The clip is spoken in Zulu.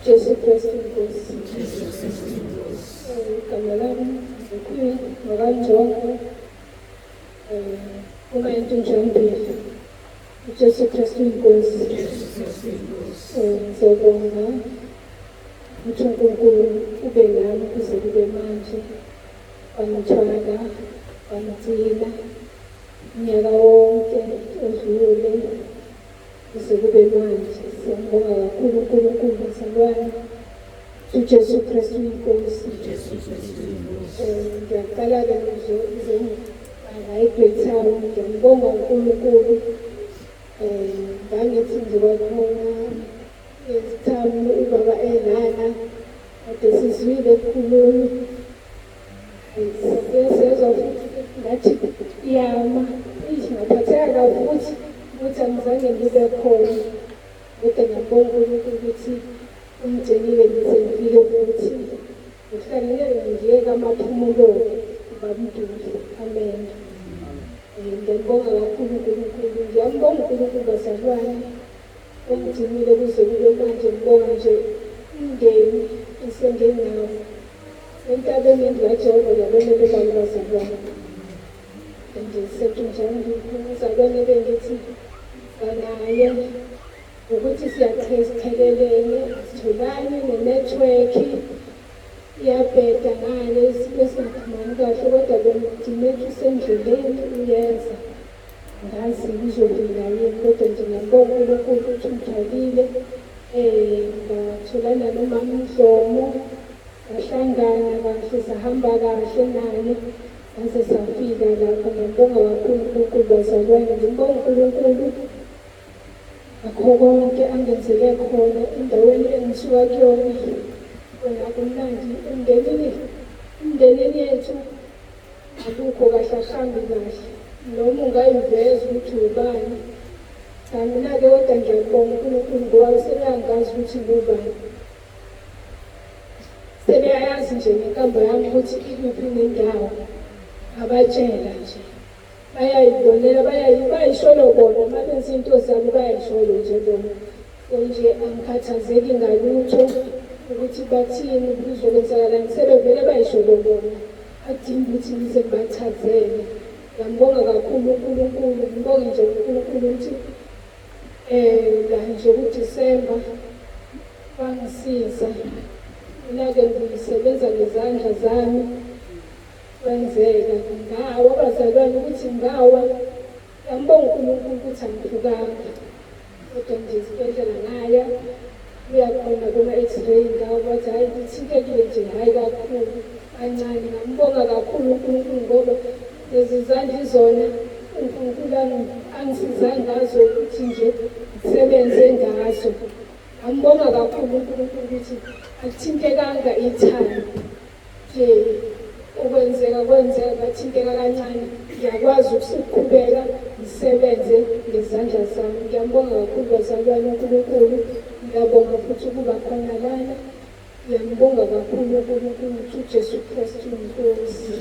Jesu Kristu Nkosi. Igama lami uQueen Makanjongo. Uma into njambili. Jesu Kristu Nkosi. Ngizobonga ukuthi uNkulunkulu ube nami kuze kube manje. Wangithwala, wangigcina unyaka wonke odlule kuze kube manje. Siyambonga kakhulu uNkulunkulu bazalwane. uJesu Kristu Nkosi. Ngiyaqala-ke nje ngayibreak town, ngiyambonga uNkulunkulu. Ngangithi ngibakhona esithamu ubaba enana kade sizwile ekhulumi. Sezwa futhi ngathi iyama ngaphatheka kabi ukuthi angizange ngibe khona, kodwa ngiyabonga uNkulunkulu ukuthi ungigcinile ngize ngifike futhi ngihlalele ngiyeka amaphumulo uBab'Ntuli. Amen. Ngiyambonga kakhulu uNkulunkulu, ngiyambonga uNkulunkulu bazalwane ongigcinile kuze kube manje. Ngibonga nje umndeni esengenawo entabeni engikajehova yabonele bami bazalwane. Nje sekunjani umzalwane bengithi banaye ukuthi siyachelekelene, sitholane nenetwork iyabheda ngale besingakhulumani kahle, kodwa bengigcine kusendleleni uyeza. Ngazi ngizofika yini, kodwa nje ngiyambonga uNkulunkulu ukuthi ungitholile. Ngatholana nomama uMdlomo, sahlangana kahle, sahamba kahle naye ngaze safika lapha. Ngiyambonga kakhulu uNkulunkulu bazalwane, ngiyambonga uNkulunkulu akho konke angenzele khona endaweni engisuka kuyona. Wena kumnandi emndenini yethu akukho kahle, ahambi kahle noma ungayiveza ukuthi ubani. Mina-ke kodwa ngiyabonga uNkulunkulu ngoba sebeyangazi ukuthi ngubani, sebeyayazi nje ngenkambo yami ukuthi ikuphi nendawo. Abatshela nje, bayayibonela, bayayishola bona, uma benza into zabo bayayishola nje bona. Nje angikhathazeki ngalutho ukuthi bathini, kuzokwenzakalani, sebevele bayishola bona, akudingi ukuthi ngize ngibachazele. Ngiyambonga kakhulu uNkulunkulu, ngibonge nje uNkulunkulu ukuthi la nje kuDisemba wangisiza. Mina-ke ngisebenza ngezandla zami, kwenzeka ngawa abazalwane ukuthi ngawa. Ngiyambonga uNkulunkulu ukuthi angiphukanga, kodwa nje esibhedlela ngaya uyakhona kuma-X-ray ngawo bathi hhayi ngithintekile nje, hhayi kakhulu kancane. Ngiyambonga kakhulu uNkulunkulu ngoba lezi zandla izona uNkulunkulu angisiza ngazo ukuthi nje ngisebenze ngazo. Ngiyambonga kakhulu uNkulunkulu ukuthi akuthintekanga ithani nje, ukwenzeka bathinteka kancane. Ngiyakwazi ukuqhubeka ngisebenze ngezandla zami. Ngiyambonga kakhulu bazalwane uNkulunkulu. Ngiyabonga futhi ukuba khona lana. Ngiyambonga kakhulu uNkulunkulu ukuthi uJesu Kristu Nkosi.